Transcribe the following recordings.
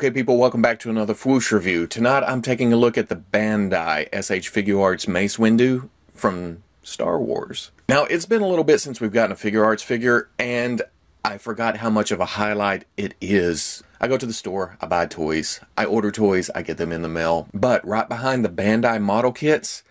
Okay people, welcome back to another Fwoosh review. Tonight I'm taking a look at the Bandai S.H Figuarts Mace Windu from Star Wars. Now it's been a little bit since we've gotten a Figuarts figure, and I forgot how much of a highlight it is. I go to the store, I buy toys, I order toys, I get them in the mail. But right behind the Bandai model kits,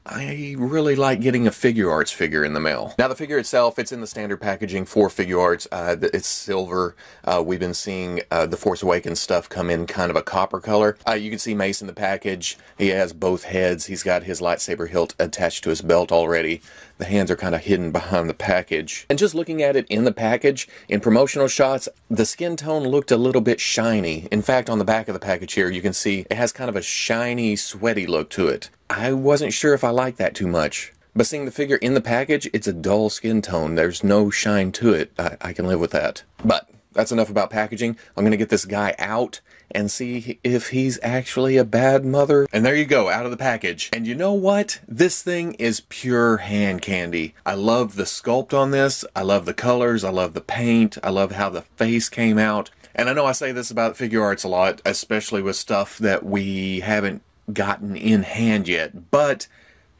I really like getting a Figuarts figure in the mail. Now the figure itself, it's in the standard packaging for Figuarts. It's silver. We've been seeing the Force Awakens stuff come in kind of a copper color. You can see Mace in the package. He has both heads. He's got his lightsaber hilt attached to his belt already. The hands are kind of hidden behind the package. And just looking at it in the package, in promotional shots, the skin tone looked a little bit shiny. In fact, on the back of the package here, you can see it has kind of a shiny, sweaty look to it. I wasn't sure if I liked that too much. But seeing the figure in the package, it's a dull skin tone. There's no shine to it. I can live with that. But that's enough about packaging. I'm going to get this guy out and see if he's actually a bad mother. And there you go, out of the package. And you know what? This thing is pure hand candy. I love the sculpt on this. I love the colors. I love the paint. I love how the face came out. And I know I say this about Figuarts a lot, especially with stuff that we haven't gotten in hand yet. But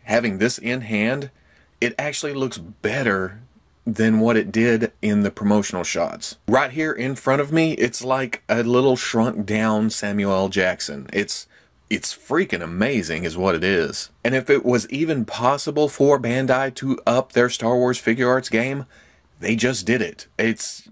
having this in hand, it actually looks better than what it did in the promotional shots. Right here in front of me, it's like a little shrunk down Samuel L. Jackson. It's freaking amazing is what it is. And if it was even possible for Bandai to up their Star Wars Figuarts game, they just did it. It's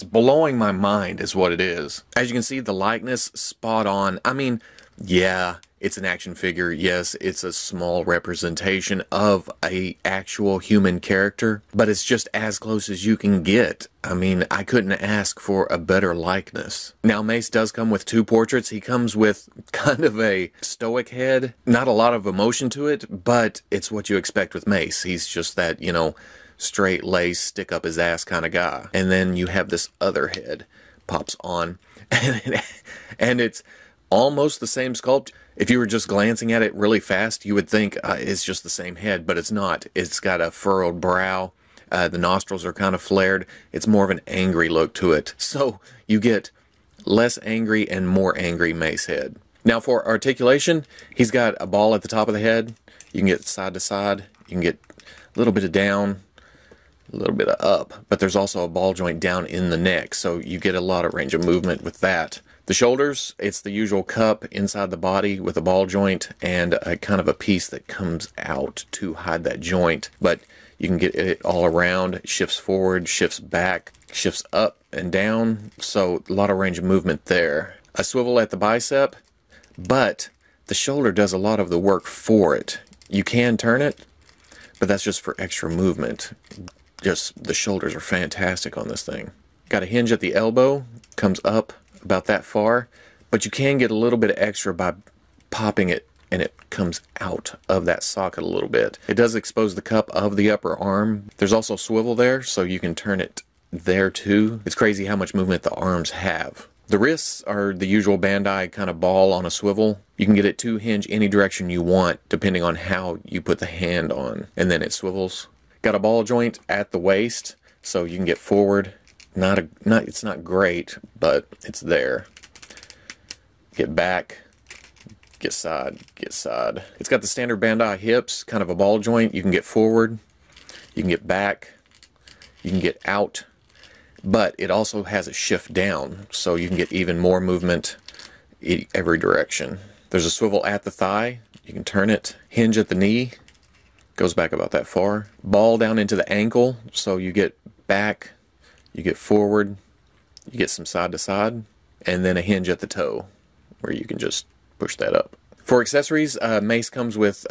blowing my mind is what it is. As you can see, the likeness spot on. I mean, yeah, it's an action figure. Yes, it's a small representation of an actual human character, but it's just as close as you can get. I mean, I couldn't ask for a better likeness. Now, Mace does come with two portraits. He comes with kind of a stoic head. Not a lot of emotion to it, but it's what you expect with Mace. He's just that, you know, straight lace, stick up his ass kind of guy. And then you have this other head pops on, and it's almost the same sculpt. If you were just glancing at it really fast, you would think it's just the same head, but it's not. It's got a furrowed brow. The nostrils are kind of flared. It's more of an angry look to it. So you get less angry and more angry Mace head. Now for articulation, he's got a ball at the top of the head. You can get side to side. You can get a little bit of down, a little bit of up, but there's also a ball joint down in the neck, so you get a lot of range of movement with that. The shoulders, it's the usual cup inside the body with a ball joint and a kind of a piece that comes out to hide that joint, but you can get it all around. It shifts forward, shifts back, shifts up and down, so a lot of range of movement there. A swivel at the bicep, but the shoulder does a lot of the work for it. You can turn it, but that's just for extra movement. Just the shoulders are fantastic on this thing. Got a hinge at the elbow, comes up about that far, but you can get a little bit of extra by popping it, and it comes out of that socket a little bit. It does expose the cup of the upper arm. There's also swivel there, so you can turn it there too. It's crazy how much movement the arms have. The wrists are the usual Bandai kind of ball on a swivel. You can get it to hinge any direction you want depending on how you put the hand on, and then it swivels. Got a ball joint at the waist, so you can get forward. It's not great, but it's there. Get back, get side, get side. It's got the standard Bandai hips, kind of a ball joint. You can get forward, you can get back, you can get out, but it also has a shift down, so you can get even more movement every direction. There's a swivel at the thigh. You can turn it. Hinge at the knee. Goes back about that far. Ball down into the ankle, so you get back, you get forward, you get some side to side, and then a hinge at the toe where you can just push that up. For accessories, Mace comes with,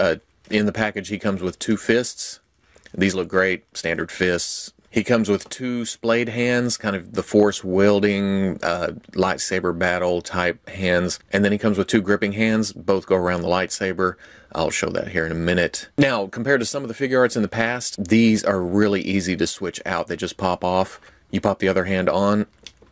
in the package, he comes with two fists. These look great, standard fists. He comes with two splayed hands, kind of the force wielding, lightsaber battle type hands. And then he comes with two gripping hands, both go around the lightsaber. I'll show that here in a minute. Now, compared to some of the Figuarts in the past, these are really easy to switch out. They just pop off. You pop the other hand on,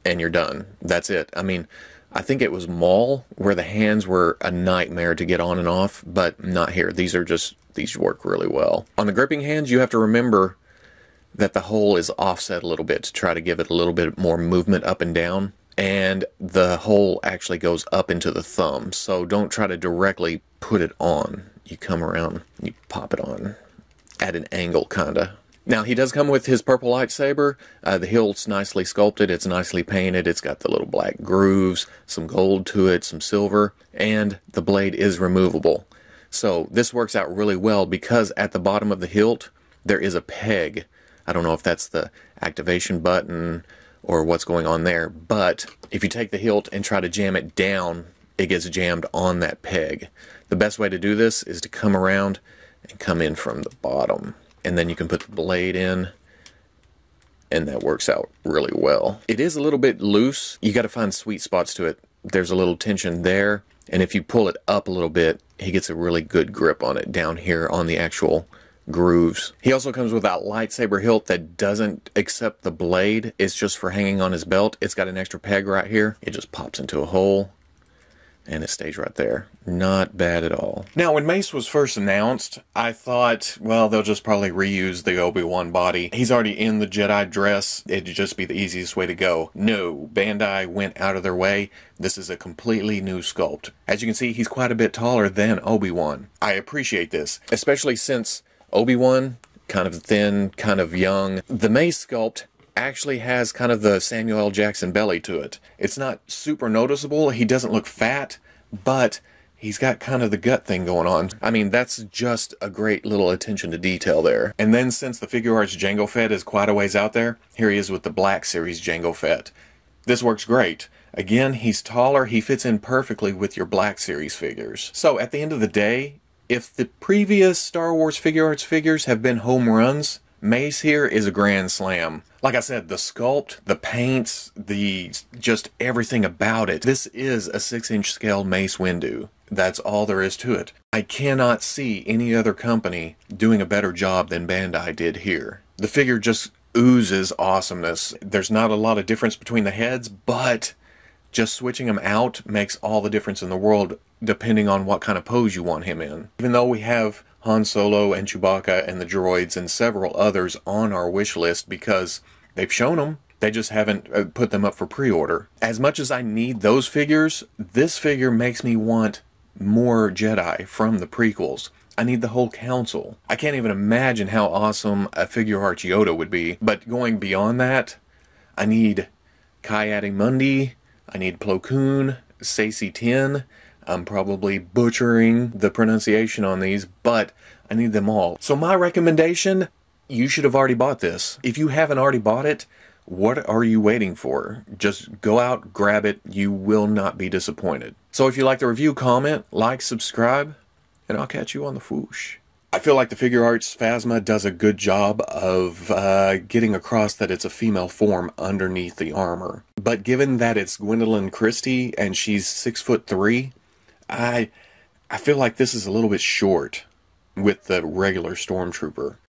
and you're done. That's it. I mean, I think it was Maul, where the hands were a nightmare to get on and off, but not here. These work really well. On the gripping hands, you have to remember that the hole is offset a little bit to try to give it a little bit more movement up and down. and the hole actually goes up into the thumb, so don't try to directly put it on. You come around, you pop it on at an angle, kinda. Now, he does come with his purple lightsaber. The hilt's nicely sculpted, it's nicely painted, it's got the little black grooves, some gold to it, some silver, and the blade is removable. So this works out really well because at the bottom of the hilt, there is a peg. I don't know if that's the activation button or what's going on there, but if you take the hilt and try to jam it down, it gets jammed on that peg. The best way to do this is to come around and come in from the bottom. And then you can put the blade in, and that works out really well. It is a little bit loose. You got to find sweet spots to it. There's a little tension there, and if you pull it up a little bit, he gets a really good grip on it down here on the actual grooves. He also comes with that lightsaber hilt that doesn't accept the blade. It's just for hanging on his belt. It's got an extra peg right here. It just pops into a hole, and it stays right there. Not bad at all. Now, when Mace was first announced, I thought, well, they'll just probably reuse the Obi-Wan body. He's already in the Jedi dress. It'd just be the easiest way to go. No, Bandai went out of their way. This is a completely new sculpt. As you can see, he's quite a bit taller than Obi-Wan. I appreciate this, especially since Obi-Wan, kind of thin, kind of young. The Mace sculpt actually has kind of the Samuel L. Jackson belly to it. It's not super noticeable. He doesn't look fat, but he's got kind of the gut thing going on. I mean, that's just a great little attention to detail there. And then since the Figuarts Jango Fett is quite a ways out there, here he is with the Black Series Jango Fett. This works great. Again, he's taller. He fits in perfectly with your Black Series figures. So at the end of the day, if the previous Star Wars Figuarts figures have been home runs, Mace here is a grand slam. Like I said, the sculpt, the paints, just everything about it. This is a 6-inch scale Mace Windu. That's all there is to it. I cannot see any other company doing a better job than Bandai did here. The figure just oozes awesomeness. There's not a lot of difference between the heads, but just switching them out makes all the difference in the world depending on what kind of pose you want him in. Even though we have Han Solo and Chewbacca and the droids and several others on our wish list because they've shown them, they just haven't put them up for pre-order. As much as I need those figures, this figure makes me want more Jedi from the prequels. I need the whole council. I can't even imagine how awesome a Figuarts Yoda would be, but going beyond that, I need Ki-Adi-Mundi, I need Plo Koon, Saesee Tiin. I'm probably butchering the pronunciation on these, but I need them all. So my recommendation, you should have already bought this. If you haven't already bought it, what are you waiting for? Just go out, grab it. You will not be disappointed. So if you like the review, comment, like, subscribe, and I'll catch you on the Fwoosh. I feel like the Figuarts Phasma does a good job of getting across that it's a female form underneath the armor. But given that it's Gwendoline Christie and she's 6'3", I feel like this is a little bit short with the regular Stormtrooper.